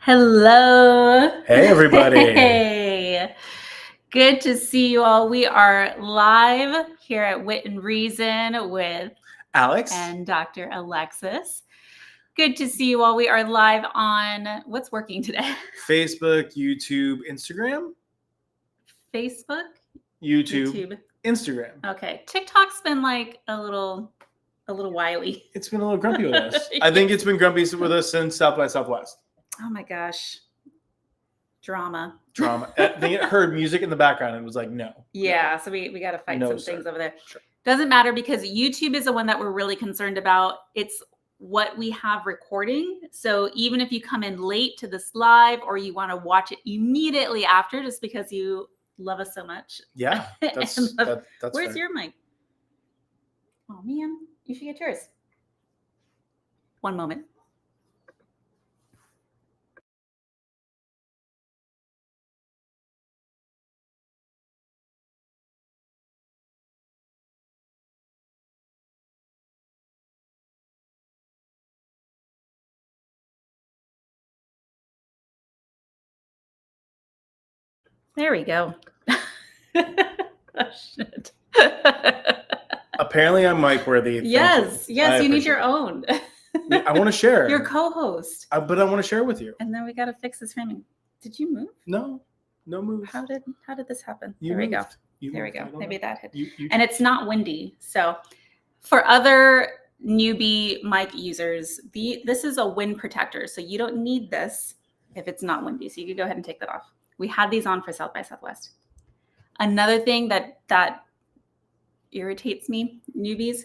Hello. Hey, everybody. Hey. Good to see you all. We are live here at Wit and Reason with Alex. and Dr. Alexis. Good to see you all. We are live on what's working today? Facebook, YouTube, Instagram. Facebook, YouTube, Instagram. Okay. TikTok's been like a little wily. It's been a little grumpy with us. I think it's been grumpy with us since South by Southwest. Oh my gosh. Drama. I think it heard music in the background and was like, no. Yeah, so we got to fight some things over there. Sure. Doesn't matter because YouTube is the one that we're really concerned about. It's what we have recording. So even if you come in late to this live or you want to watch it immediately after just because you love us so much. Yeah, that's Where's fair. your mic? Oh, man, you should get yours. One moment. There we go. Oh, shit. Apparently, I'm mic worthy. Yes, you need your own. I want to share. Your co-host. But I want to share with you. And then we got to fix this framing. Did you move? No move. How did this happen? You there moved. we go. There we go. Maybe that hit. You and it's not windy. So for other newbie mic users, this is a wind protector. So you don't need this if it's not windy. So you could go ahead and take that off. We had these on for South by Southwest. Another thing that irritates me, newbies,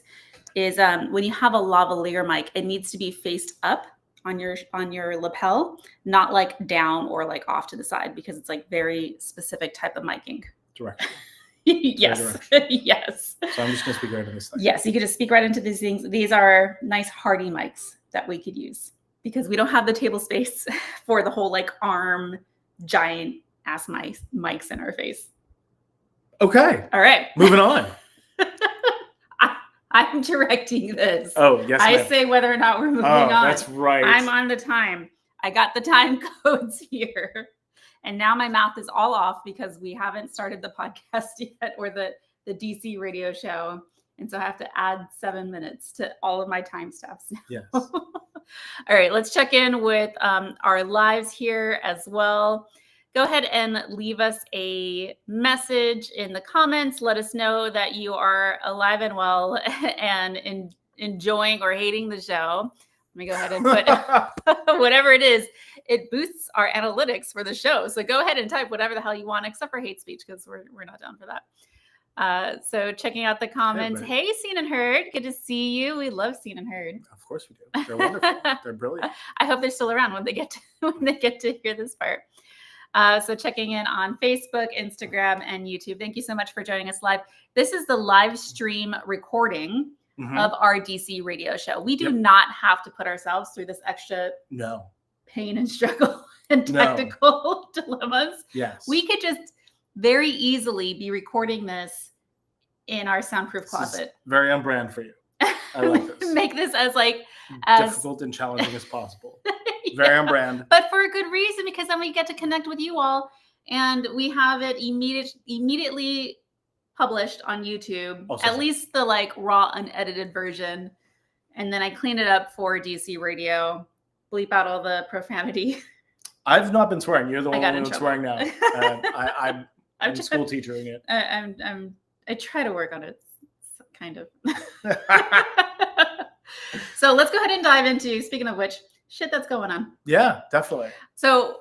is when you have a lavalier mic, it needs to be faced up on your lapel, not like down or like off to the side, because it's like very specific type of miking. Direction. Yes. Yes. So I'm just gonna speak right into this thing. Yes, you could just speak right into these things. These are nice hardy mics that we could use because we don't have the table space for the whole like arm giant ass mics in our face. Okay. All right. Moving on. I'm directing this. Oh, yes. I say whether or not we're moving on. That's right. I'm on the time. I got the time codes here. And now my mouth is all off because we haven't started the podcast yet or the DC radio show. And so I have to add 7 minutes to all of my time steps. Yes. All right, let's check in with our lives here as well. Go ahead and leave us a message in the comments. Let us know that you are alive and well and enjoying or hating the show. Let me go ahead and put whatever it is. It boosts our analytics for the show. So go ahead and type whatever the hell you want, except for hate speech, because we're not down for that. So checking out the comments. Hey, Seen and Heard. Good to see you. We love Seen and Heard. Of course we do. They're wonderful. They're brilliant. I hope they're still around when they get to hear this part. So checking in on Facebook, Instagram, and YouTube. Thank you so much for joining us live. This is the live stream recording of our DC radio show. We do not have to put ourselves through this extra pain and struggle and technical dilemmas. Yes. We could just very easily be recording this in our soundproof closet. Very on brand for you. I like this. Make this as difficult and challenging as possible. Very on brand. But for a good reason, because then we get to connect with you all and we have it immediately published on YouTube, at least the like raw unedited version. And then I clean it up for DC radio, bleep out all the profanity. I've not been swearing. You're the one who's swearing now. I'm a school teachering it. I try to work on it, kind of. So let's go ahead and dive into, speaking of which, shit that's going on. Yeah, definitely. So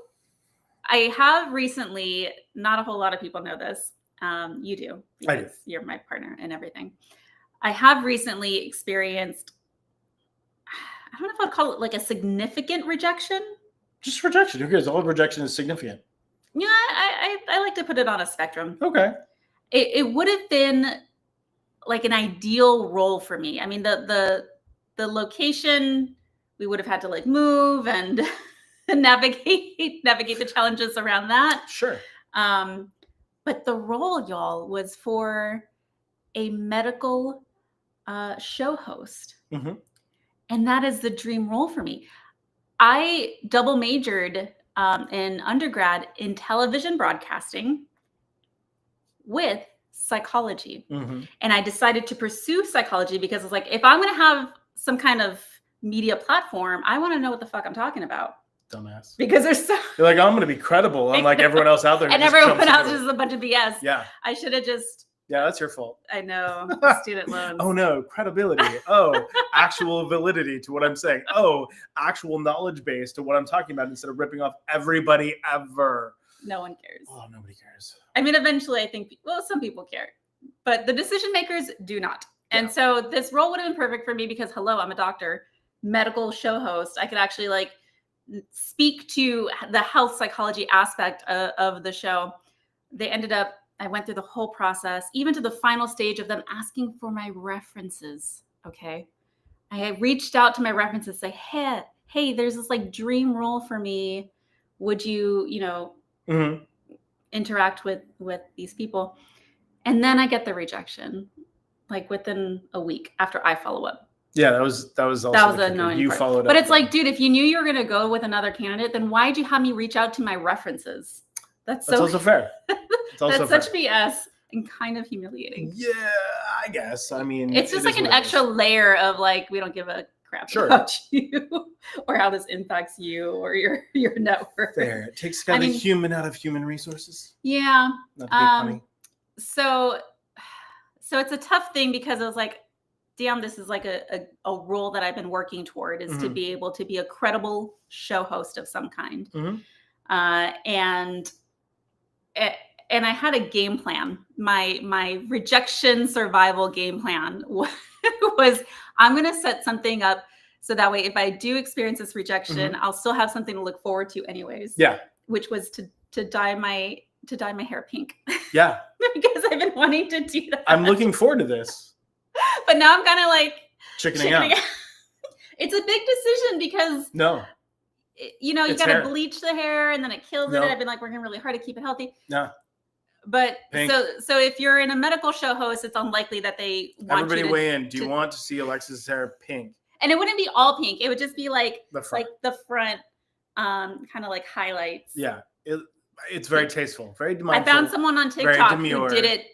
I have recently, not a whole lot of people know this. You do, because you're my partner and everything. I have recently experienced, I don't know if I'd call it like a significant rejection. Just rejection. Who cares? All rejection is significant. Yeah, I like to put it on a spectrum. Okay. It would have been like an ideal role for me. I mean, the location, we would have had to like move and navigate the challenges around that. Sure. But the role, y'all, was for a medical show host. And that is the dream role for me. I double majored in undergrad in television broadcasting with psychology. And I decided to pursue psychology because it's like, if I'm going to have some kind of media platform, I want to know what the fuck I'm talking about. Dumbass. Because you're like, I'm going to be credible, unlike everyone else out there. And everyone else is a bunch of BS. Yeah. I should have just. Yeah, that's your fault. I know. Student loans. Oh no, credibility. Oh, actual validity to what I'm saying. Oh, actual knowledge base to what I'm talking about instead of ripping off everybody ever. No one cares. Oh, nobody cares. I mean, eventually I think, well, some people care, but the decision makers do not. And so this role would have been perfect for me because, hello, I'm a doctor, medical show host. I could actually like speak to the health psychology aspect of the show. They ended up, I went through the whole process, even to the final stage of them asking for my references. Okay. I reached out to my references, say, hey, there's this like dream role for me. Would you, interact with these people? And then I get the rejection, like within a week after I follow up. Yeah, that was also annoying. You followed up. But it's like, dude, if you knew you were going to go with another candidate, then why'd you have me reach out to my references? That's also fair. That's such BS and kind of humiliating. Yeah, I guess. I mean, it's just like an extra layer of like, we don't give a crap about you or how this impacts you or your network. Fair. It takes kind of human out of human resources. Yeah. Not to be funny. So it's a tough thing because I was like, damn, this is like a role that I've been working toward is to be able to be a credible show host of some kind. And I had a game plan. My rejection survival game plan was I'm going to set something up so that way if I do experience this rejection, I'll still have something to look forward to anyways. Yeah. Which was to dye my hair pink. Yeah. Because I've been wanting to do that. I'm looking forward to this. But now I'm kind of like chickening out. It's a big decision because you got to bleach the hair and then it kills it. I've been like working really hard to keep it healthy. No. But pink. So if you're in a medical show host, it's unlikely that they want everybody you to, weigh in. Do you want to see Alexis' hair pink? And it wouldn't be all pink. It would just be like the front kind of like highlights. Yeah. It's very tasteful. Very mindful. I found someone on TikTok who did it.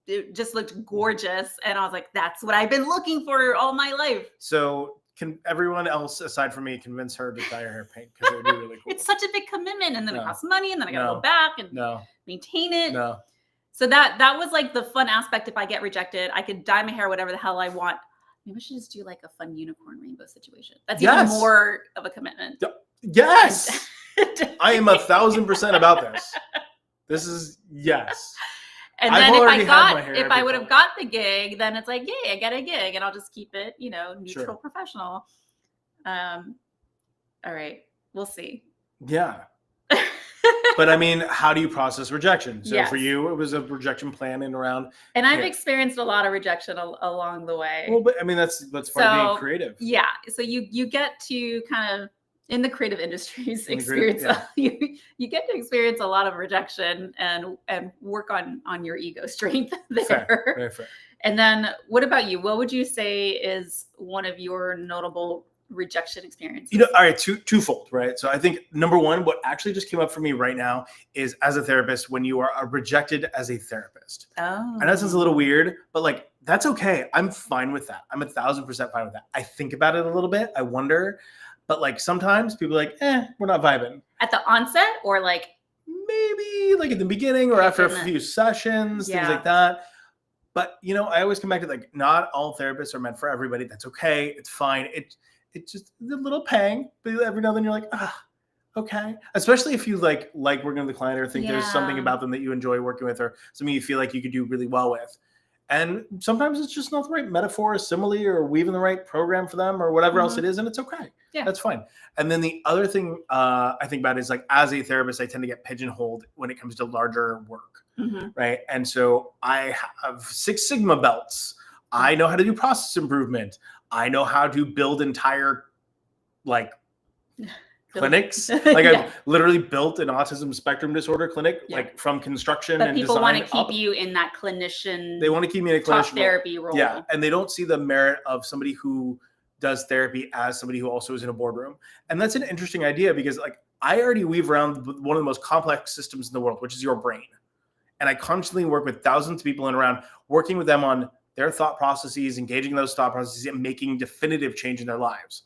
It just looked gorgeous. And I was like, that's what I've been looking for all my life. So can everyone else aside from me convince her to dye her hair pink? Because it would be really cool. It's such a big commitment. And then it costs money. And then I got to go back and maintain it. No. So that was like the fun aspect. If I get rejected, I could dye my hair whatever the hell I want. Maybe we should just do like a fun unicorn rainbow situation. That's even more of a commitment. Yes. I am 1,000% about this. This is yes. And then if I would have got the gig, then it's like, yay, I get a gig and I'll just keep it, neutral, professional. All right. We'll see. Yeah. But I mean, how do you process rejection? So for you, it was a rejection plan and around. And I've experienced a lot of rejection along the way. Well, but I mean, that's part of being creative. Yeah. So you get to kind of in the creative industries experience you get to experience a lot of rejection and work on your ego strength there. Fair. Very fair. And then what about you? What would you say is one of your notable rejection experiences? All right, twofold, right? So I think number one, what actually just came up for me right now is as a therapist, when you are rejected as a therapist. Oh. And that sounds a little weird, but like, that's okay. I'm fine with that. I'm 1,000% fine with that. I think about it a little bit. I wonder, but like sometimes people are like, we're not vibing. At the onset or like? Maybe like at the beginning or after a few sessions, things like that. But, I always come back to like, not all therapists are meant for everybody. That's okay. It's fine. It's just a little pang, but every now and then you're like, okay. Especially if you like working with the client or think there's something about them that you enjoy working with or something you feel like you could do really well with. And sometimes it's just not the right metaphor or simile or weaving the right program for them or whatever else it is. And it's okay. Yeah. That's fine. And then the other thing I think about is like, as a therapist, I tend to get pigeonholed when it comes to larger work. Right. And so I have 6 Sigma belts. I know how to do process improvement. I know how to build entire clinics. I've literally built an autism spectrum disorder clinic, like from construction and design. But people want to keep you in that clinician. They want to keep me in a clinician therapy role. Yeah. And they don't see the merit of somebody who does therapy as somebody who also is in a boardroom. And that's an interesting idea because like I already weave around one of the most complex systems in the world, which is your brain. And I constantly work with thousands of people in around, working with them on their thought processes, engaging those thought processes, and making definitive change in their lives.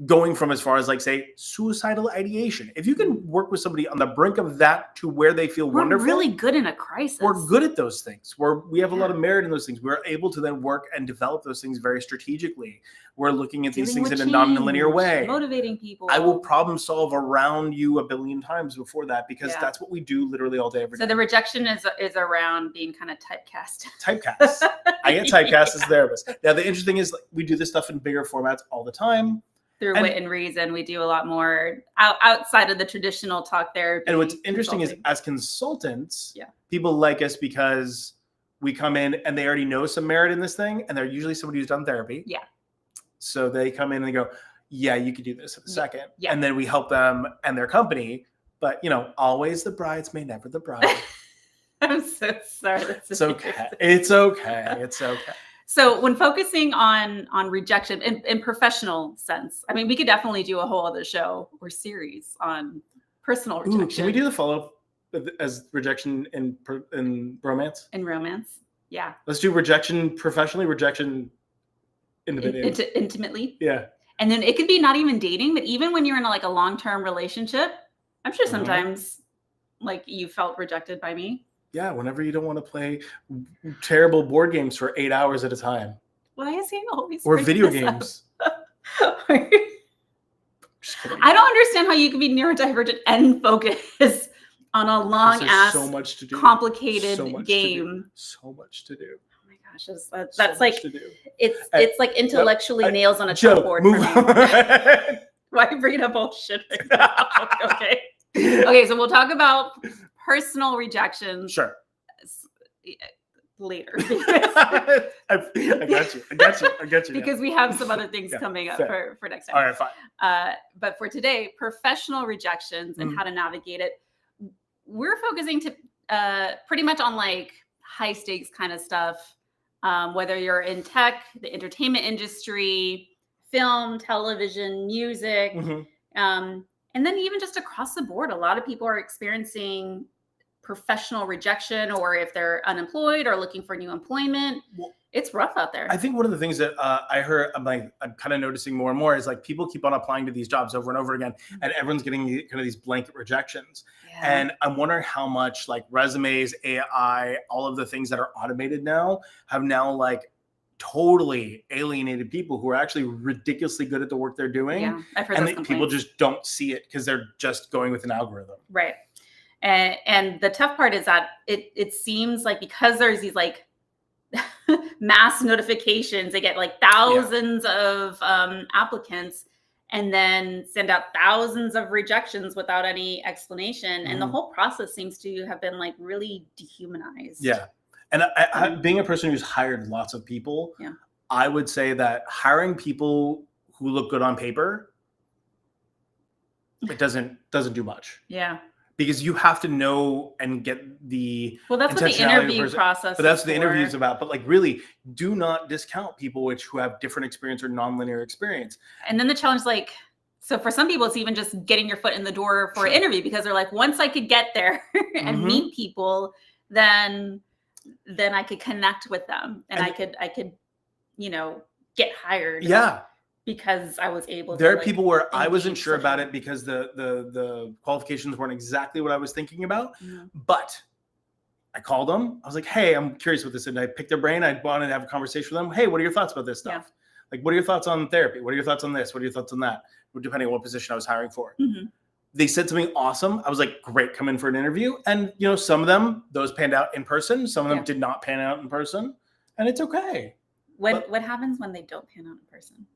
Going from as far as like, say, suicidal ideation. If you can work with somebody on the brink of that to where they feel wonderful. We're really good in a crisis. We're good at those things. We have a lot of merit in those things. We're able to then work and develop those things very strategically. We're looking at these things in a non-linear way. Motivating people. I will problem solve around you a billion times before that, because that's what we do literally all day, every day. So the rejection is around being kind of typecast. Typecast. I get typecast as a therapist. Now, the interesting is, like, we do this stuff in bigger formats all the time. Through Wit and Reason, we do a lot more outside of the traditional talk therapy. And what's interesting is, as consultants, people like us because we come in and they already know some merit in this thing, and they're usually somebody who's done therapy. Yeah. So they come in and they go, yeah, you could do this in a second. Yeah. And then we help them and their company. But, always the bridesmaid, never the bride. I'm so sorry. It's okay. It's okay. It's okay. So when focusing on rejection in professional sense, I mean, we could definitely do a whole other show or series on personal rejection. Can we do the follow-up as rejection in romance? In romance, yeah. Let's do rejection professionally, rejection intimately. Yeah. And then it could be not even dating, but even when you're in a long-term relationship, I'm sure sometimes like you felt rejected by me. Yeah, whenever you don't want to play terrible board games for 8 hours at a time. Why is he always or video games? Just kidding. I don't understand how you can be neurodivergent and focus on a long-ass, complicated game. So much to do. Oh my gosh, that's like it's like intellectually nails on a chalkboard for me. Why bring it up all shit right now? Okay. Okay, so we'll talk about personal rejections. Sure. Later. I got you. Because we have some other things coming up for next time. All right, fine. But for today, professional rejections and how to navigate it. We're focusing pretty much on like high stakes kind of stuff. Whether you're in tech, the entertainment industry, film, television, music, and then even just across the board, a lot of people are experiencing professional rejection, or if they're unemployed or looking for new employment, it's rough out there. I think one of the things that I heard, I'm kind of noticing more and more, is like people keep on applying to these jobs over and over again, and everyone's getting kind of these blanket rejections. Yeah. And I'm wondering how much like resumes, AI, all of the things that are automated now have now like totally alienated people who are actually ridiculously good at the work they're doing. Yeah, I've heard and people just don't see it because they're just going with an algorithm. Right. And the tough part is that it seems like because there's these like mass notifications, they get like thousands of applicants and then send out thousands of rejections without any explanation. And the whole process seems to have been like really dehumanized. Yeah. And I, being a person who's hired lots of people, I would say that hiring people who look good on paper, it doesn't do much. Yeah. Because you have to know and get the that's what the interview process. But that's what the interview is about. But like, really, do not discount people who have different experience or nonlinear experience. And then the challenge, like, so for some people, it's even just getting your foot in the door for an interview, because they're like, once I could get there and meet people, then I could connect with them and I could get hired. Yeah. Because I was able to. There are people where I wasn't sure about it because the qualifications weren't exactly what I was thinking about. But I called them. I was like, hey, I'm curious with this. And I picked their brain. I wanted to have a conversation with them. Hey, what are your thoughts about this stuff? Like, what are your thoughts on therapy? What are your thoughts on this? What are your thoughts on that? Depending on what position I was hiring for. They said something awesome. I was like, great, come in for an interview. And, some of them, those panned out in person. Some of them did not pan out in person. And it's okay. What happens when they don't pan out in person?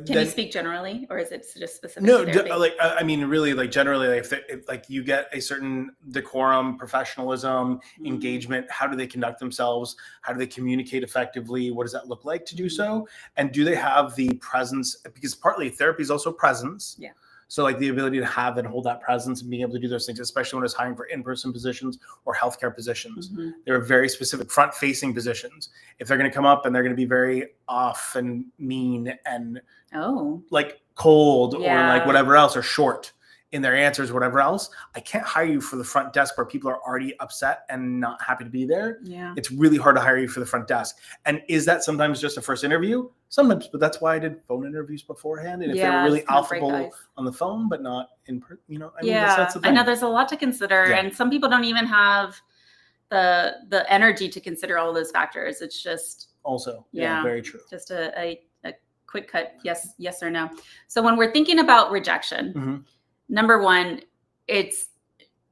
Can you speak generally, or is it just specific? No, really, generally, if you get a certain decorum, professionalism, engagement, how do they conduct themselves? How do they communicate effectively? What does that look like to do so? And do they have the presence? Because partly therapy is also presence. Yeah. So like the ability to have and hold that presence and being able to do those things, especially when it's hiring for in-person positions or healthcare positions. There are very specific front-facing positions. If they're going to come up and they're going to be very off and mean and like cold or like whatever else, or short in their answers, whatever else, I can't hire you for the front desk where people are already upset and not happy to be there. It's really hard to hire you for the front desk. And is that sometimes just a first interview? Sometimes, but that's why I did phone interviews beforehand. And if they were really affable on the phone, but not in person, you know, I mean, that's the thing. I know there's a lot to consider, and some people don't even have the energy to consider all of those factors. It's just also, very true. Just a quick cut, yes or no. So when we're thinking about rejection, number one, it's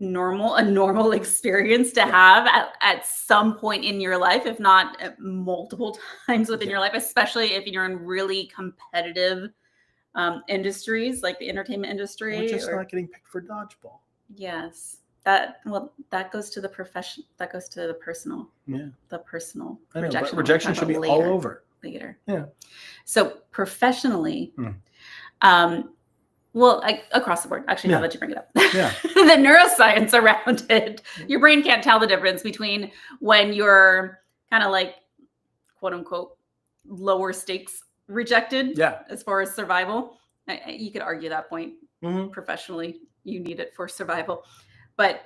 a normal experience to have at some point in your life, if not multiple times within your life, especially if you're in really competitive industries like the entertainment industry. Or just not getting picked for dodgeball. Yes. That goes to the profession. That goes to the personal. Yeah. The personal rejection. Rejection should be all over. Later. Yeah. So professionally, across the board, actually, now that you bring it up, the neuroscience around it, your brain can't tell the difference between when you're kind of like, quote unquote, lower stakes rejected as far as survival. You could argue that point professionally, you need it for survival. But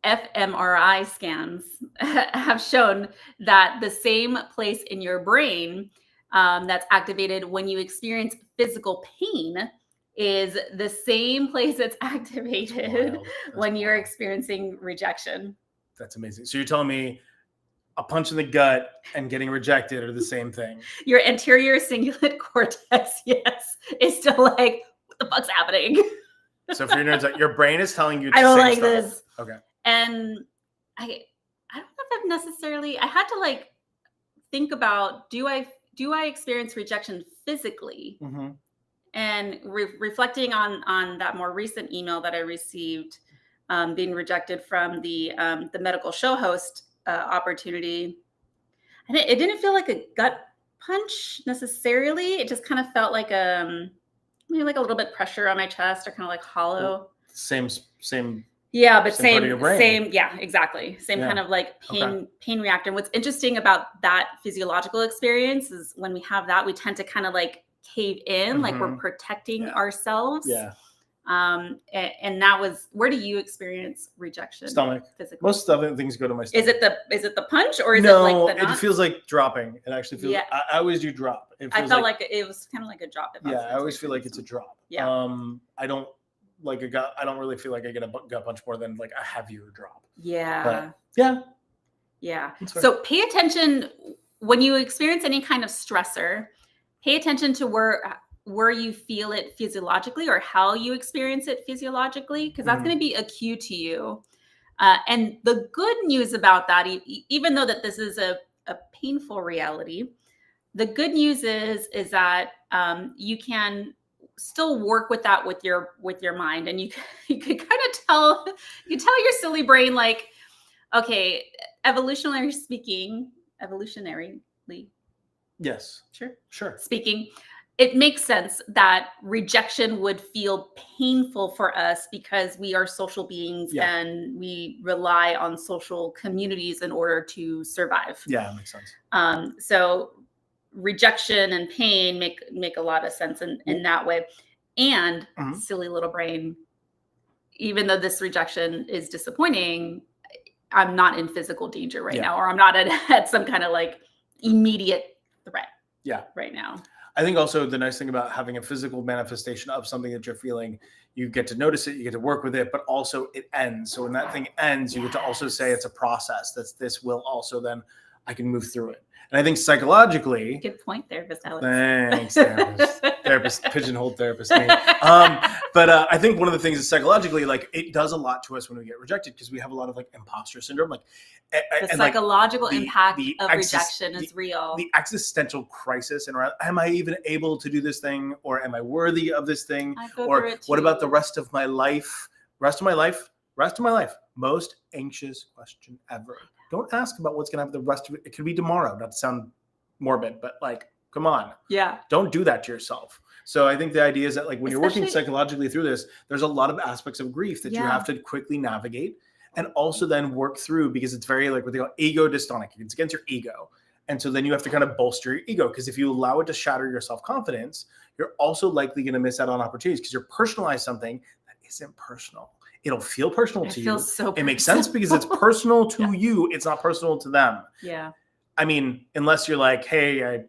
fMRI scans have shown that the same place in your brain that's activated when you experience physical pain is the same place that's activated when you're experiencing rejection. That's amazing. So you're telling me a punch in the gut and getting rejected are the same thing? Your anterior cingulate cortex, is still like, what the fuck's happening? So for your nerds, your brain is telling you to I don't say like stuff. this. Okay. And I don't know if I've necessarily, I had to like think about, do I experience rejection physically? And reflecting on that more recent email that I received, being rejected from the medical show host opportunity, and it didn't feel like a gut punch necessarily. It just kind of felt like maybe like a little bit pressure on my chest, or kind of like hollow. Same. Yeah, but same. Yeah, exactly. Same kind of like pain reactor. And what's interesting about that physiological experience is when we have that, we tend to kind of like cave in, like we're protecting ourselves. Yeah. And that was, where do you experience rejection? Stomach. Physically? Most other things go to my stomach. Is it the punch, or is it like the knot? It feels like dropping. It actually feels. I always do drop. I felt like it was kind of like a drop. I always feel like it's a drop. Yeah. I don't like a gut. I don't really feel like I get a gut punch more than like a heavier drop. Yeah. But, yeah. So pay attention when you experience any kind of stressor. Pay attention to where you feel it physiologically, or how you experience it physiologically, because that's going to be a cue to you. And the good news about that, even though that this is a painful reality, the good news is that you can still work with that with your mind, and you could kind of tell your silly brain, like, okay, evolutionarily yes, sure, speaking, it makes sense that rejection would feel painful for us, because we are social beings and we rely on social communities in order to survive. Yeah, that makes sense. So rejection and pain make a lot of sense in that way. And silly little brain, even though this rejection is disappointing, I'm not in physical danger right now, or I'm not at some kind of like immediate threat right now. I think also the nice thing about having a physical manifestation of something that you're feeling, you get to notice it, you get to work with it, but also it ends. So when that thing ends, you get to also say it's a process. This will also then, I can move through it. And I think psychologically, good point, therapist Alex. Thanks, therapist, pigeonholed therapist. Me. But I think one of the things is psychologically, like, it does a lot to us when we get rejected, because we have a lot of like imposter syndrome, like the psychological impact of rejection is real. The existential crisis, and am I even able to do this thing, or am I worthy of this thing, or what about the rest of my life? Rest of my life. Most anxious question ever. Don't ask about what's going to happen the rest of it. It could be tomorrow. Not to sound morbid, but like, come on. Yeah. Don't do that to yourself. So I think the idea is that like when you're working Especially- psychologically through this, there's a lot of aspects of grief that you have to quickly navigate and also then work through, because it's very like what they call ego dystonic. It's against your ego. And so then you have to kind of bolster your ego, because if you allow it to shatter your self-confidence, you're also likely going to miss out on opportunities because you're personalized something that isn't personal. It'll feel personal to you. It makes sense because it's personal to you. It's not personal to them. Yeah. I mean, unless you're like, hey, I,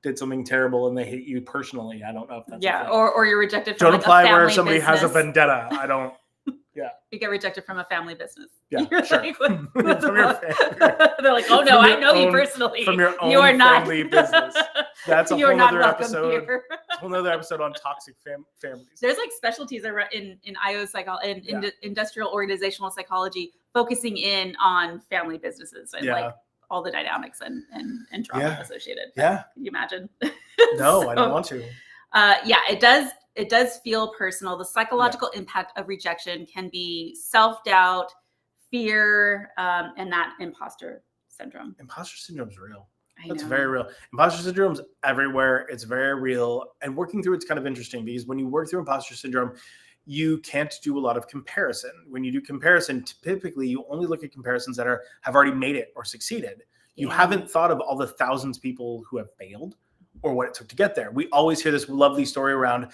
did something terrible and they hate you personally. I don't know if that's a thing. or you're rejected from don't like apply a family where somebody business. has a vendetta. I don't. Yeah. You get rejected from a family business. Yeah, You're sure. like, From your family. They're like, oh no, I know you personally. From your own you are family not. business. That's a whole other episode. Here. A whole other episode on toxic families. There's like specialties in IO psychology, in industrial organizational psychology, focusing in on family businesses and like all the dynamics and trauma associated. Yeah. Can you imagine? No, I don't want to. It does feel personal. The psychological impact of rejection can be self-doubt, fear, and that imposter syndrome. Imposter syndrome is real. That's very real. Imposter syndrome is everywhere. It's very real. And working through it's kind of interesting because when you work through imposter syndrome, you can't do a lot of comparison. When you do comparison, typically you only look at comparisons that have already made it or succeeded. You haven't thought of all the thousands of people who have failed or what it took to get there. We always hear this lovely story around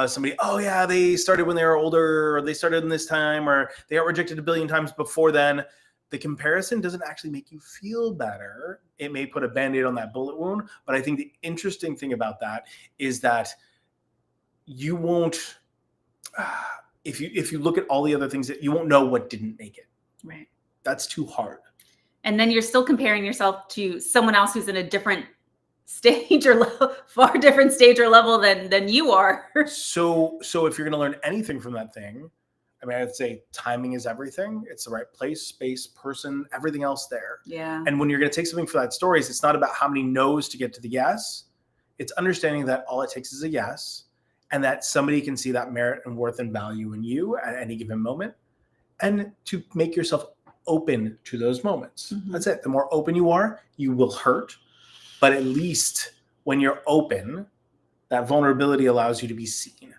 somebody, oh yeah, they started when they were older, or they started in this time, or they got rejected 1 billion times before then. The comparison doesn't actually make you feel better. It may put a Band-Aid on that bullet wound. But I think the interesting thing about that is that you won't, if you look at all the other things, that you won't know what didn't make it. Right. That's too hard. And then you're still comparing yourself to someone else who's in a different stage or far different stage or level than you are. So if you're going to learn anything from that thing, I mean, I'd say timing is everything. It's the right place, space, person, everything else there. Yeah. And when you're going to take something for that stories, it's not about how many no's to get to the yes. It's understanding that all it takes is a yes, and that somebody can see that merit and worth and value in you at any given moment, and to make yourself open to those moments. Mm-hmm. That's it. The more open you are, you will hurt. But at least when you're open, that vulnerability allows you to be seen.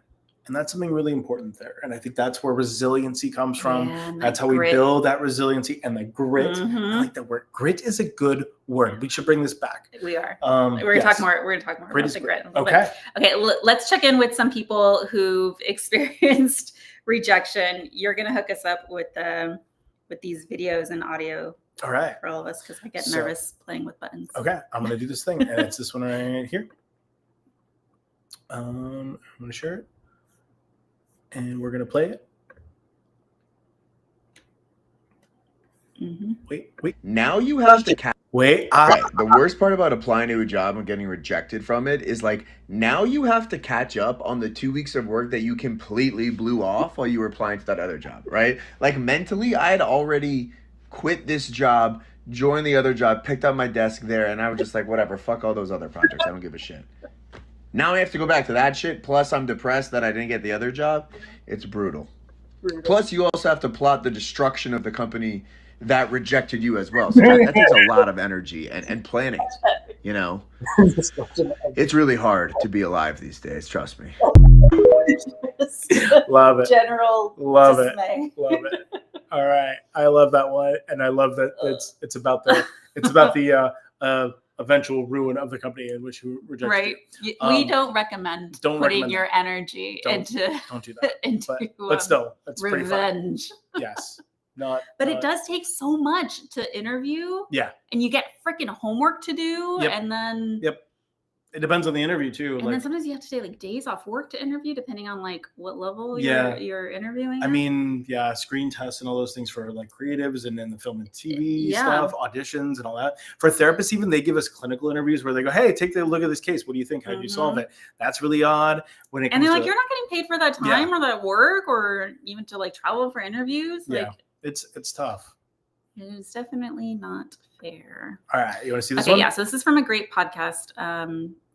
And that's something really important there. And I think that's where resiliency comes from. That's how we build that resiliency and the grit. Mm-hmm. I like that word. Grit is a good word. We should bring this back. We are. We're going to talk more. We're going to talk more about the grit. Okay. Okay. Let's check in with some people who've experienced rejection. You're going to hook us up with these videos and audio. All right. For all of us, because I get nervous playing with buttons. Okay. I'm going to do this thing. And it's this one right here. I'm going to share it. And we're going to play it. Mm-hmm. Wait. Now you have to wait. Right. The worst part about applying to a job and getting rejected from it is like, now you have to catch up on the 2 weeks of work that you completely blew off while you were applying to that other job, right? Like mentally, I had already quit this job, joined the other job, picked up my desk there, and I was just like, whatever, fuck all those other projects. I don't give a shit. Now I have to go back to that shit, plus I'm depressed that I didn't get the other job. It's brutal. Plus you also have to plot the destruction of the company that rejected you as well. So that takes a lot of energy and planning, you know. It's really hard to be alive these days, trust me. Love it. General love dismay. Love it. All right. I love that one. And I love that it's about the eventual ruin of the company in which you rejected you. We don't recommend putting your energy into don't do that. into but still, that's revenge. Pretty fun. Yes. But it does take so much to interview. Yeah. And you get freaking homework to do. Yep. And then it depends on the interview too. And then sometimes you have to take like days off work to interview, depending on like what level you're interviewing. I mean, screen tests and all those things for like creatives and then the film and TV stuff, auditions and all that. For therapists, even they give us clinical interviews where they go, "Hey, take a look at this case. What do you think? How do you solve it?" That's really odd. When it comes and they're like, "You're not getting paid for that time or that work, or even to like travel for interviews." Like, it's tough. It is definitely not fair. All right, you want to see this one? Yeah. So this is from a great podcast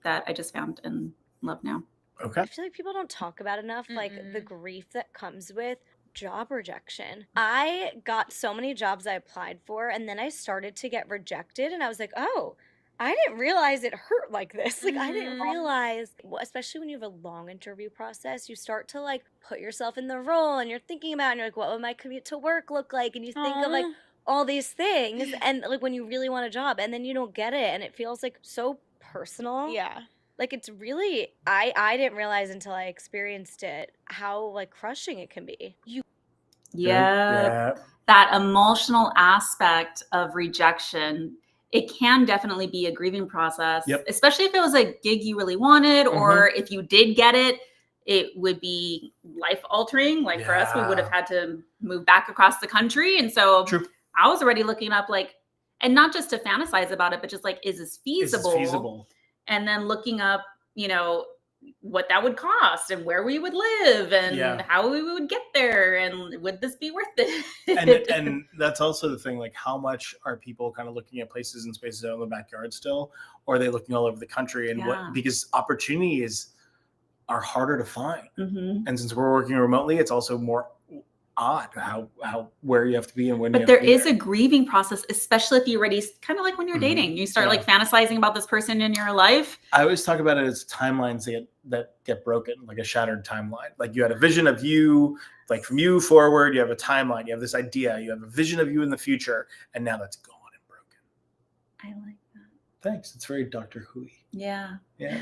that I just found and love now. Okay. I feel like people don't talk about enough, like the grief that comes with job rejection. I got so many jobs I applied for, and then I started to get rejected, and I was like, oh, I didn't realize it hurt like this. Like, I didn't realize, especially when you have a long interview process, you start to like put yourself in the role and you're thinking about, and you're like, what would my commute to work look like? And you think of like all these things, and like when you really want a job and then you don't get it, and it feels like so personal. Yeah. Like, it's really, I didn't realize until I experienced it how like crushing it can be. Yeah. That emotional aspect of rejection, it can definitely be a grieving process, especially if it was a gig you really wanted, or if you did get it, it would be life altering. Like for us, we would have had to move back across the country. And so I was already looking up like, and not just to fantasize about it, but just like, is this feasible? Is this feasible? And then looking up, you know, what that would cost and where we would live and how we would get there, and would this be worth it? and that's also the thing, like how much are people kind of looking at places and spaces out in the backyard still, or are they looking all over the country? And what, because opportunities are harder to find, and since we're working remotely, it's also more odd how where you have to be and when. But there is a grieving process, especially if you're ready, kind of like when you're dating, you start like fantasizing about this person in your life. I always talk about it as timelines that get broken, like a shattered timeline. Like you had a vision of you, like from you forward, you have a timeline, you have this idea, you have a vision of you in the future, and now that's gone and broken. I like that. Thanks. It's very Doctor Who-y. Yeah. Yeah.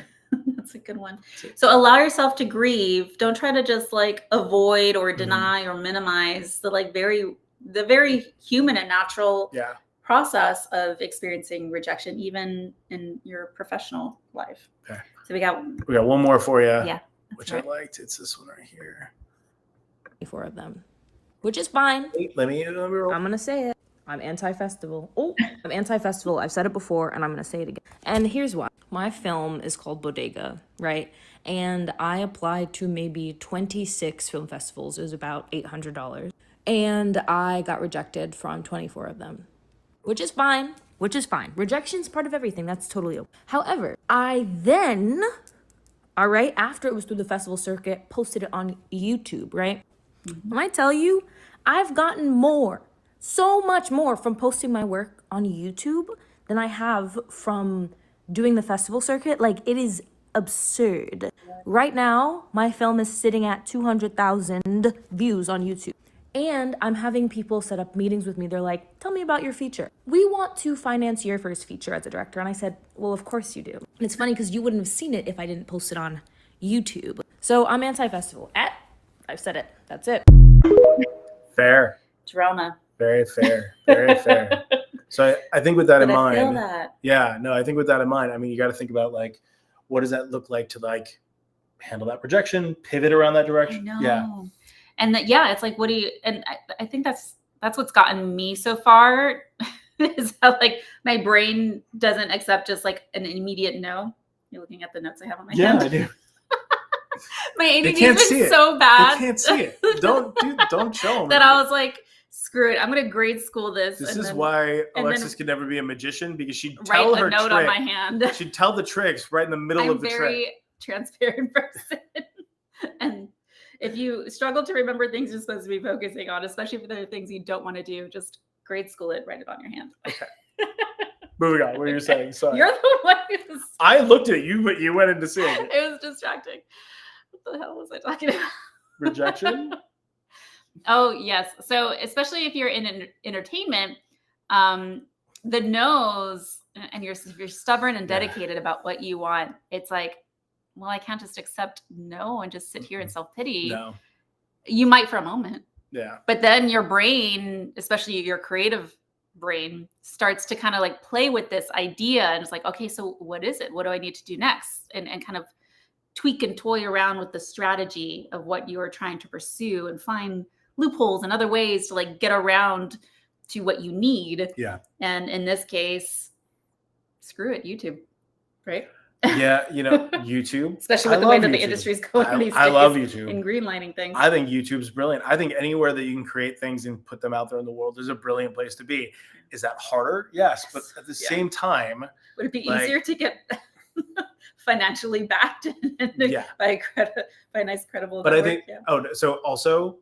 That's a good one. So allow yourself to grieve. Don't try to just like avoid or deny or minimize the very human and natural process of experiencing rejection, even in your professional life. Okay. So we got one more for you. Yeah. Which I liked. It's this one right here. 4 of them, which is fine. Let me roll. I'm gonna say it. I'm anti-festival. I'm anti-festival. I've said it before, and I'm gonna say it again. And here's why. My film is called Bodega, right? And I applied to maybe 26 film festivals. It was about $800. And I got rejected from 24 of them, which is fine. Rejection's part of everything. That's totally okay. However, I then, all right, after it was through the festival circuit, posted it on YouTube, right? When I tell you, I've gotten so much more from posting my work on YouTube than I have from doing the festival circuit. Like, it is absurd. Right now, my film is sitting at 200,000 views on YouTube. And I'm having people set up meetings with me. They're like, tell me about your feature. We want to finance your first feature as a director. And I said, well, of course you do. And it's funny because you wouldn't have seen it if I didn't post it on YouTube. So I'm anti-festival. I've said it. That's it. Fair. drama. Very fair. Very fair. So I think with that in mind, I feel that. Yeah, no, I think with that in mind, I mean, you got to think about like, what does that look like to like handle that projection, pivot around that direction? I know. Yeah. And that, yeah, it's like, what do you, and I think that's what's gotten me so far is how like my brain doesn't accept just like an immediate no. You're looking at the notes I have on my hand. Yeah, I do. My ADD has been so bad. They can't see it. Don't show them. That I was like, screw it. I'm going to grade school this. This is why Alexis could never be a magician, because she'd tell her note trick. on my hand. She'd tell the tricks right in the middle of the trick. I'm a very transparent person. And if you struggle to remember things you're supposed to be focusing on, especially if there are things you don't want to do, just grade school it, write it on your hand. Okay. Moving on. What were you saying? Sorry. You're the one who's... I looked at you, but you went into seeing it. It was distracting. What the hell was I talking about? Rejection? Oh, yes. So especially if you're in entertainment, the no's, and you're stubborn and dedicated about what you want, it's like, well, I can't just accept no and just sit here in self-pity. No. You might for a moment. Yeah. But then your brain, especially your creative brain, starts to kind of like play with this idea. And it's like, okay, so what is it? What do I need to do next? And kind of tweak and toy around with the strategy of what you're trying to pursue and find loopholes and other ways to like get around to what you need. Yeah. And in this case, screw it, YouTube, right? Yeah, YouTube. Especially with the way that the industry's going these days. I love YouTube. And greenlighting things. I think YouTube's brilliant. I think anywhere that you can create things and put them out there in the world is a brilliant place to be. Is that harder? Yes. But at the same time, would it be easier to get financially backed by a nice, credible But network? I think, so also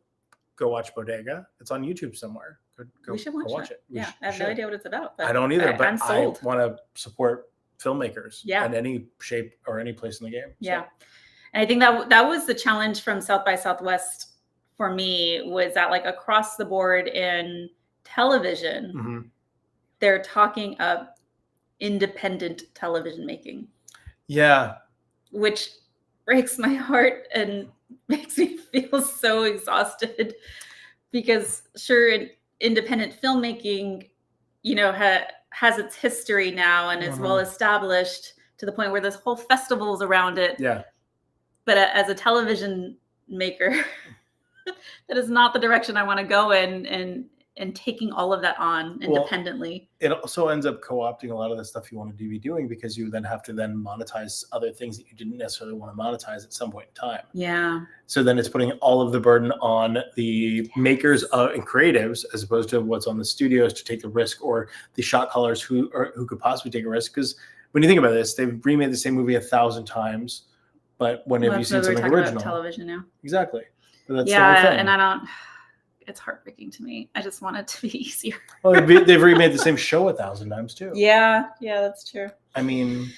go watch Bodega. It's on YouTube somewhere. We should watch it. I have no idea what it's about. But I don't either, but I'm sold. I want to support filmmakers in any shape or any place in the game. Yeah. And I think that was the challenge from South by Southwest for me, was that like across the board in television, they're talking of independent television making. Yeah. Which breaks my heart and makes me feel so exhausted, because sure, independent filmmaking, has its history now and is well established to the point where there's whole festivals around it. Yeah. But as a television maker, that is not the direction I want to go in, and taking all of that on independently. It also ends up co-opting a lot of the stuff you want to be doing, because you then have to monetize other things that you didn't necessarily want to monetize at some point in time. Yeah. So then it's putting all of the burden on the makers and creatives, as opposed to what's on the studios to take the risk, or the shot callers who could possibly take a risk. Because when you think about this, they've remade the same movie 1,000 times, but when have you seen something original? Television now. Exactly. But that's the whole thing. And I don't. It's heartbreaking to me. I just want it to be easier. Well, they've remade the same show 1,000 times too. Yeah, that's true. I mean,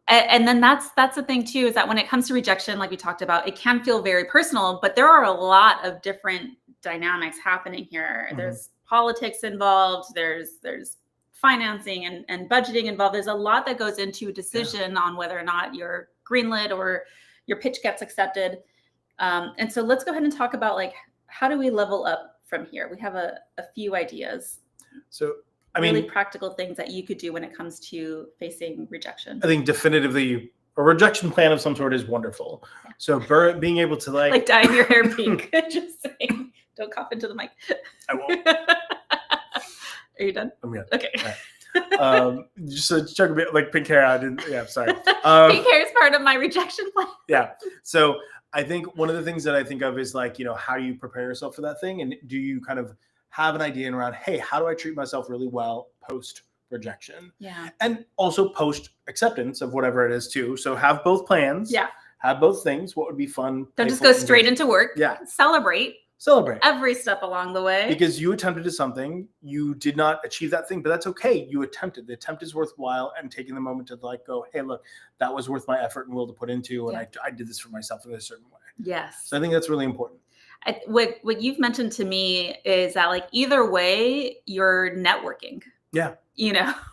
and then that's the thing too, is that when it comes to rejection, like we talked about, it can feel very personal, but there are a lot of different dynamics happening here. There's politics involved. There's financing and budgeting involved. There's a lot that goes into a decision on whether or not you're greenlit or your pitch gets accepted. And so let's go ahead and talk about like, how do we level up from here? We have a few ideas. So, really practical things that you could do when it comes to facing rejection. I think definitively a rejection plan of some sort is wonderful. Yeah. So being able to like dyeing your hair pink. Just saying, don't cough into the mic. I won't. Are you done? I'm good. Okay. Right. Just a chunk of it, like pink hair. Sorry. Pink hair is part of my rejection plan. Yeah. So I think one of the things that I think of is like, how do you prepare yourself for that thing? And do you kind of have an idea around, hey, how do I treat myself really well post rejection? Yeah. And also post acceptance of whatever it is too. So have both plans. Yeah. Have both things. What would be fun? Don't just go straight into work. Yeah. Celebrate every step along the way. Because you attempted something, you did not achieve that thing, but that's okay. You attempted. The attempt is worthwhile, and taking the moment to like go, hey, look, that was worth my effort and will to put into, and I did this for myself in a certain way. Yes. So I think that's really important. What you've mentioned to me is that like either way, you're networking. Yeah.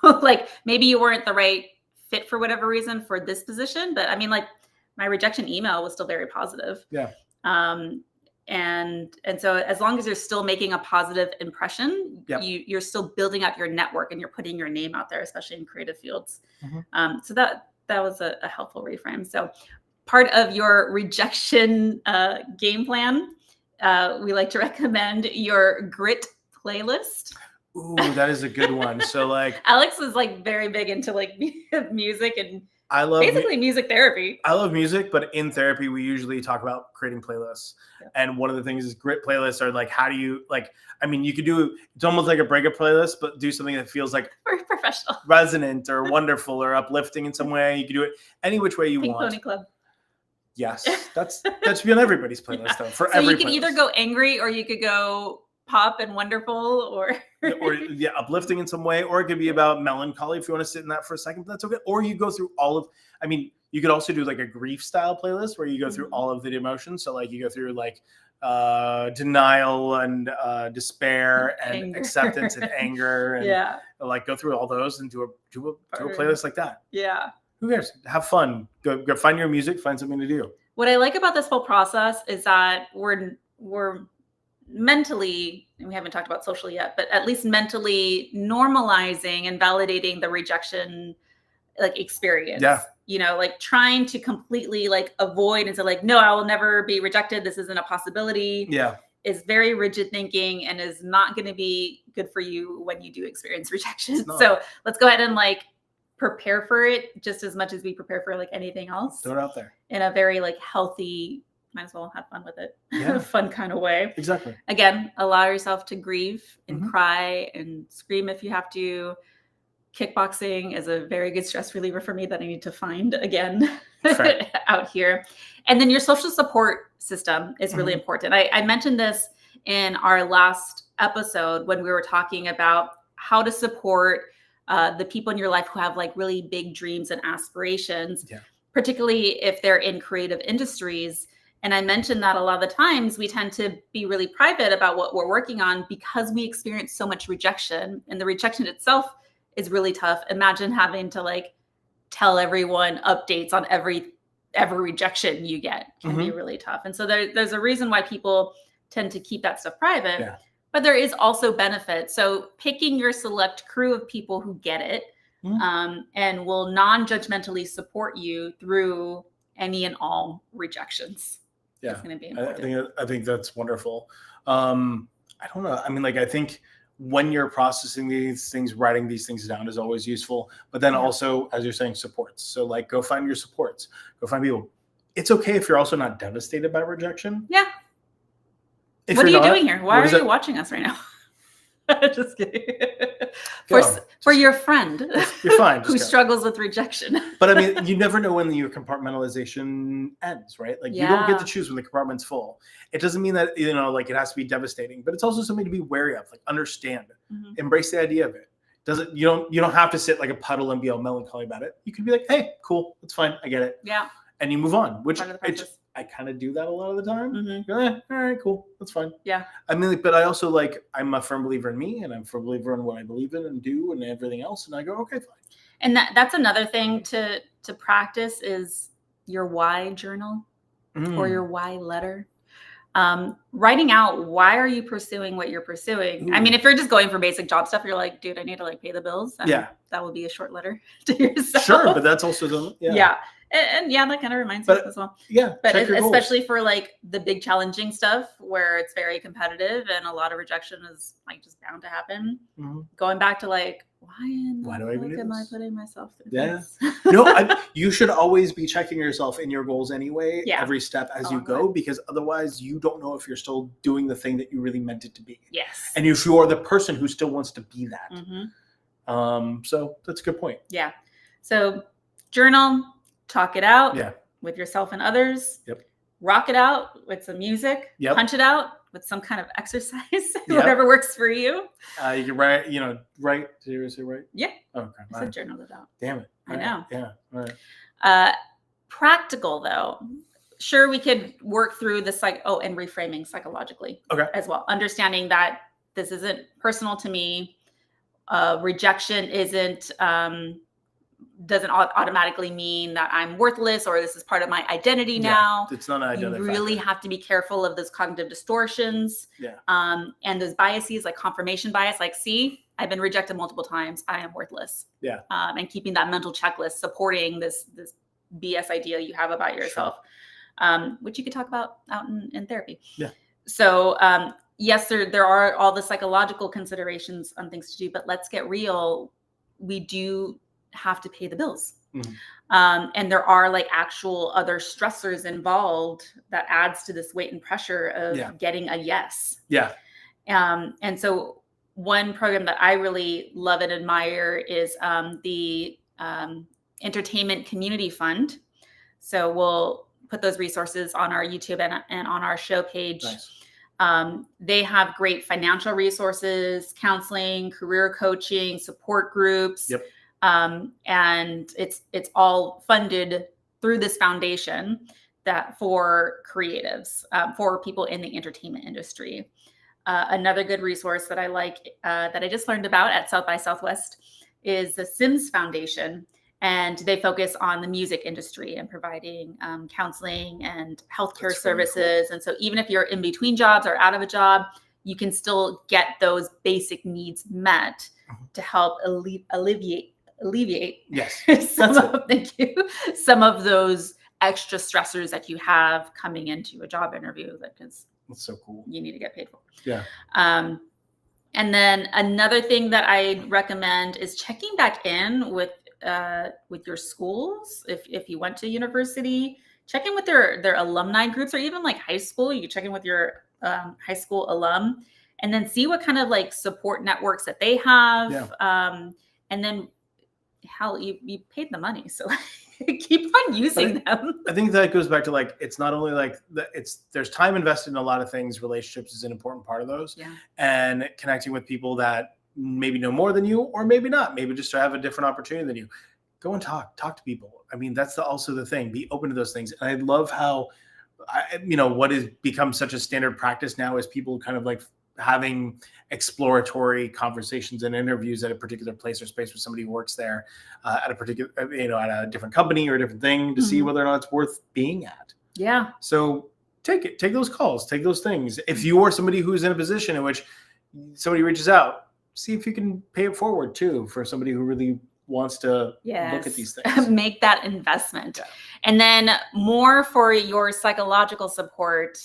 Like maybe you weren't the right fit for whatever reason for this position, but I mean, like my rejection email was still very positive. Yeah. And so as long as you're still making a positive impression, you're still building up your network and you're putting your name out there, especially in creative fields. So that was a helpful reframe. So part of your rejection game plan, we like to recommend your grit playlist. Ooh, that is a good one. So like Alex is like very big into like music and I love basically music therapy. I love music, but in therapy, we usually talk about creating playlists. Yeah. And one of the things is grit playlists are like, how do you you could do, it's almost like a breakup playlist, but do something that feels like very professional, resonant or wonderful or uplifting in some way. You can do it any which way you Pink want. Pony Club. Yes, that should be on everybody's playlist though. For so every you could either go angry or you could go pop and wonderful or uplifting in some way, or it could be about melancholy if you want to sit in that for a second, but that's okay. Or you go through you could also do like a grief style playlist where you go through all of the emotions. So like you go through like denial and despair and anger. Acceptance and anger and like go through all those and do a playlist like that. Yeah. Who cares? Have fun. Go find your music, find something to do. What I like about this whole process is that we're mentally, and we haven't talked about socially yet, but at least mentally normalizing and validating the rejection like experience. Yeah. Like trying to completely like avoid and say like, no, I will never be rejected. This isn't a possibility. Yeah. Is very rigid thinking and is not going to be good for you when you do experience rejection. So let's go ahead and like prepare for it just as much as we prepare for like anything else. Throw it out there in a very like healthy, might as well have fun with it. Yeah. Fun kind of way. Exactly. Again, allow yourself to grieve and cry and scream if you have to. Kickboxing is a very good stress reliever for me that I need to find again out here. And then your social support system is really important. I mentioned this in our last episode when we were talking about how to support the people in your life who have like really big dreams and aspirations, particularly if they're in creative industries. And I mentioned that a lot of the times we tend to be really private about what we're working on because we experience so much rejection, and the rejection itself is really tough. Imagine having to like tell everyone updates on every rejection you get can be really tough. And so there's a reason why people tend to keep that stuff private, but there is also benefit. So picking your select crew of people who get it and will non-judgmentally support you through any and all rejections. Yeah, is going to be important. I think that's wonderful. I don't know. I mean, like, I think when you're processing these things, writing these things down is always useful. But then also, as you're saying, supports. So like, go find your supports. Go find people. It's okay if you're also not devastated by rejection. Yeah. What are you doing here? Why are you watching us right now? Just kidding. For your friend you're fine, who struggles with rejection. But I mean, you never know when your compartmentalization ends, right? Like you don't get to choose when the compartment's full. It doesn't mean that, you know, like it has to be devastating, but it's also something to be wary of, like understand, embrace the idea of it. You don't have to sit like a puddle and be all melancholy about it. You can be like, hey, cool, it's fine, I get it. Yeah. And you move on, which I kind of do that a lot of the time. All right, cool, that's fine. Yeah. I mean, but I also like, I'm a firm believer in me, and I'm a firm believer in what I believe in and do and everything else. And I go, okay, fine. And that's another thing to practice is your why journal or your why letter. Writing out, why are you pursuing what you're pursuing? I mean, if you're just going for basic job stuff, you're like, dude, I need to like pay the bills. That would be a short letter to yourself. Sure, but that's also And that kind of reminds me as well. Yeah. But especially for like the big challenging stuff where it's very competitive and a lot of rejection is like just bound to happen. Going back to like, why do I even am I putting myself through this? No, you should always be checking yourself in your goals anyway, every step as you go, because otherwise you don't know if you're still doing the thing that you really meant it to be. Yes. And if you are the person who still wants to be that. So that's a good point. Yeah. So journal, talk it out with yourself and others. Rock it out with some music. Punch it out with some kind of exercise, whatever works for you. You can write, write. Seriously, right? Yeah. Okay. I said journal it out. Damn it. I know. Yeah. All right. Practical though. Sure, we could work through the and reframing psychologically as well. Understanding that this isn't personal to me. Rejection doesn't automatically mean that I'm worthless or this is part of my identity now. It's not an identity. You really have to be careful of those cognitive distortions. And those biases like confirmation bias, like, see, I've been rejected multiple times. I am worthless. And keeping that mental checklist, supporting this BS idea you have about yourself, which you could talk about out in therapy. So yes, there are all the psychological considerations on things to do, but let's get real. We do have to pay the bills. And there are like actual other stressors involved that adds to this weight and pressure of getting a yes. And so one program that I really love and admire is the Entertainment Community Fund. So we'll put those resources on our YouTube and on our show page. They have great financial resources, counseling, career coaching, support groups. And it's all funded through this foundation that for creatives, for people in the entertainment industry. Another good resource that I like, that I just learned about at South by Southwest is the Sims Foundation. And they focus on the music industry and providing counseling and healthcare services. Cool. And so even if you're in between jobs or out of a job, you can still get those basic needs met to help alleviate some of those extra stressors that you have coming into a job interview, because that's so cool. You need to get paid for. And then another thing that I recommend is checking back in with your schools. If you went to university, check in with their alumni groups, or even like high school. You can check in with your high school alum, and then see what kind of like support networks that they have. And then hell, you paid the money, so keep on using them. I think that goes back to like, it's not only like there's time invested in a lot of things. Relationships is an important part of those, and connecting with people that maybe know more than you, or maybe not, maybe just to have a different opportunity than you. Go and talk to people. I mean, that's also the thing. Be open to those things. And I love how, what has become such a standard practice now is people kind of like having exploratory conversations and interviews at a particular place or space with somebody who works there at a particular, at a different company or a different thing to see whether or not it's worth being at. Yeah. So take those calls, take those things. If you are somebody who's in a position in which somebody reaches out, see if you can pay it forward too for somebody who really wants to look at these things. Make that investment. Yeah. And then more for your psychological support,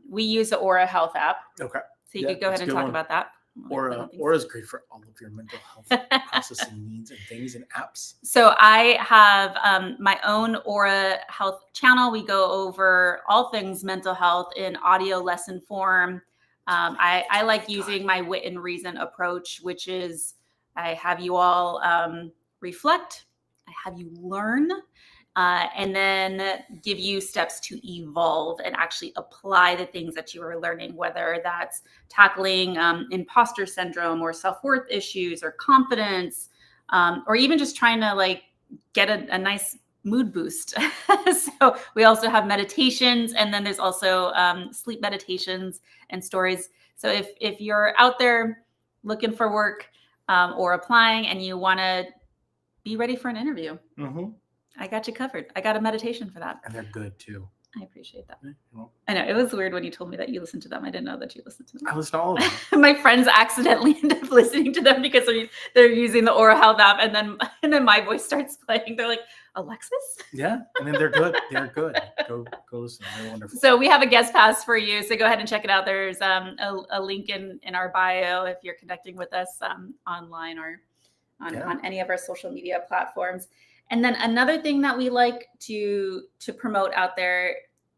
we use the Aura Health app. Okay. So you could go ahead and talk about that. Aura is great for all of your mental health processing needs and things and apps. So I have my own Aura Health channel. We go over all things mental health in audio lesson form. I like using my wit and reason approach, which is I have you all reflect, I have you learn, and then give you steps to evolve and actually apply the things that you are learning, whether that's tackling imposter syndrome or self-worth issues or confidence, or even just trying to like get a nice mood boost. So we also have meditations, and then there's also sleep meditations and stories. So if you're out there looking for work or applying and you want to be ready for an interview, I got you covered. I got a meditation for that. And they're good too. I appreciate that. I know it was weird when you told me that you listened to them. I didn't know that you listened to them. I listen to all of them. My friends accidentally end up listening to them because they're using the Aura Health app, and then my voice starts playing. They're like, Alexis? Yeah, and then they're good. They're good. Go listen. They're wonderful. So we have a guest pass for you. So go ahead and check it out. There's a link in our bio if you're connecting with us online or on any of our social media platforms. And then another thing that we like to promote out there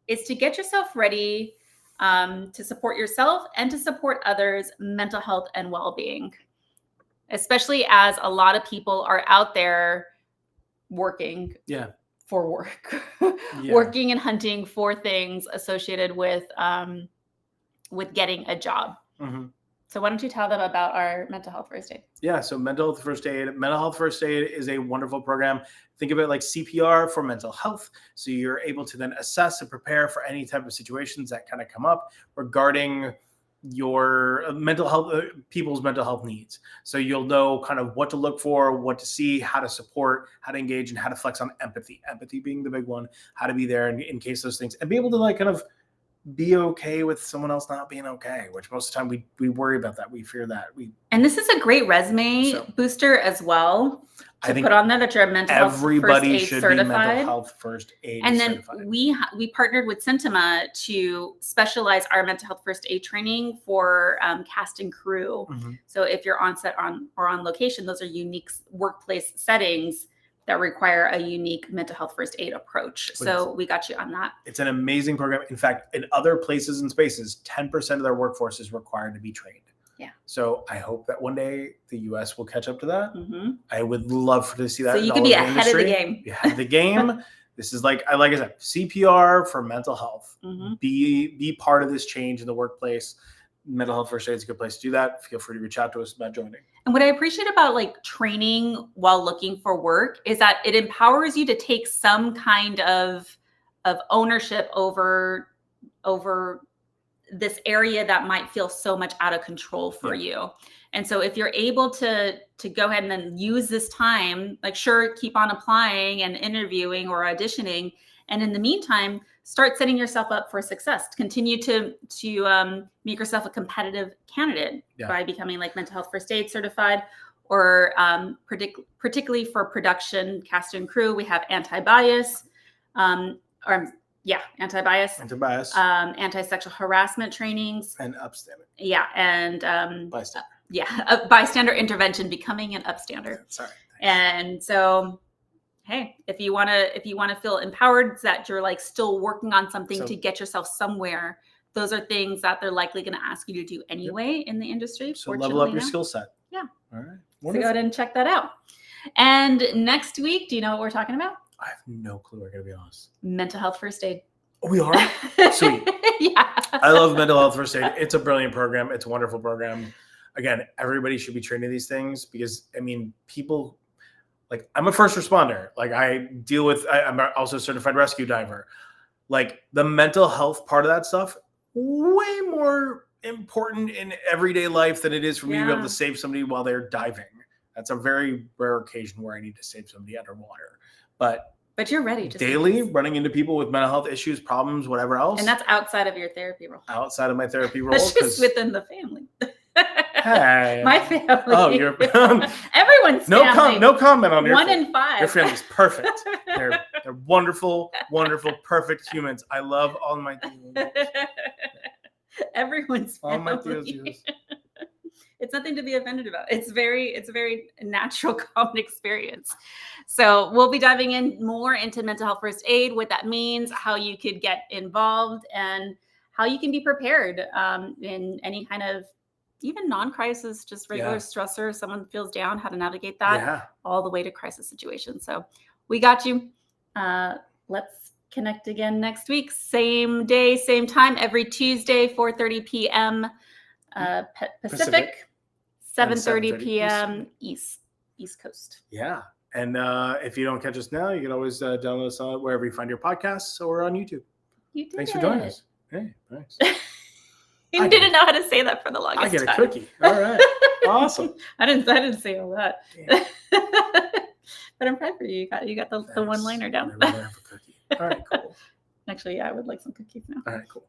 is to get yourself ready to support yourself and to support others' mental health and well-being, especially as a lot of people are out there working for work, working and hunting for things associated with getting a job. So why don't you tell them about our mental health first aid? Yeah, so mental health first aid is a wonderful program. Think of it like CPR for mental health. So you're able to then assess and prepare for any type of situations that kind of come up regarding your mental health, people's mental health needs. So you'll know kind of what to look for, what to see, how to support, how to engage, and how to flex on empathy. Empathy being the big one, how to be there in case those things, and be able to like kind of be okay with someone else not being okay, which most of the time we worry about that. We fear that. And this is a great resume booster as well to put on there that you're a mental health first aid certified. Be mental health first aid and then certified. We partnered with Cintima to specialize our mental health first aid training for cast and crew. So if you're on set or on location, those are unique workplace settings that require a unique mental health first aid approach. So we got you on that. It's an amazing program. In fact, in other places and spaces, 10% of their workforce is required to be trained. Yeah. So I hope that one day the US will catch up to that. I would love to see that. So you could be ahead of the game. Be ahead of the game. This is like I said, CPR for mental health. Be part of this change in the workplace. Mental health first aid is a good place to do that. Feel free to reach out to us about joining. And what I appreciate about like training while looking for work is that it empowers you to take some kind of ownership over this area that might feel so much out of control for you. And so if you're able to go ahead and then use this time, like sure, keep on applying and interviewing or auditioning. And in the meantime, start setting yourself up for success. Continue to make yourself a competitive candidate by becoming like mental health first aid certified, or particularly for production, cast and crew, we have anti-bias, anti-bias, anti-sexual harassment trainings, and upstander. Yeah, and bystander. Bystander intervention, becoming an upstander. Sorry. And so, hey, if you want to feel empowered that you're like still working on something to get yourself somewhere, those are things that they're likely going to ask you to do anyway in the industry. So level up your skill set. Yeah. All right. So go ahead and check that out. And next week, do you know what we're talking about? I have no clue. We're going to be honest. Mental health first aid. Oh, we are? Sweet. Yeah. I love mental health first aid. It's a brilliant program. It's a wonderful program. again, everybody should be trained in these things because, I mean, people, like, I'm a first responder. Like, I'm also a certified rescue diver. Like, the mental health part of that stuff, way more important in everyday life than it is for me to be able to save somebody while they're diving. That's a very rare occasion where I need to save somebody underwater. But you're ready. Daily running into people with mental health issues, problems, whatever else. And that's outside of your therapy role. Outside of my therapy role. That's just within the family. Hey. My family. Oh, you're everyone's family. No comment on your 1 in 5. Your family's perfect. They're wonderful, wonderful, perfect humans. I love all my tios. Everyone's family. All my tios. It's nothing to be offended about. It's a very natural, common experience. So we'll be diving in more into mental health first aid, what that means, how you could get involved, and how you can be prepared in any kind of even non-crisis, just regular stressor. Someone feels down, how to navigate that, all the way to crisis situations. So we got you. Let's connect again next week. Same day, same time, every Tuesday, 4:30 p.m. Pacific. 7:30 p.m. East Coast. Yeah. And if you don't catch us now, you can always download us on wherever you find your podcasts or on YouTube. Thanks for joining us. Hey, thanks. You didn't know how to say that for the longest time. I get a cookie. All right. Awesome. I didn't say all that. But I'm proud for you. You got the one-liner down. I'd rather have a cookie. All right, cool. Actually, yeah, I would like some cookies now. All right, cool.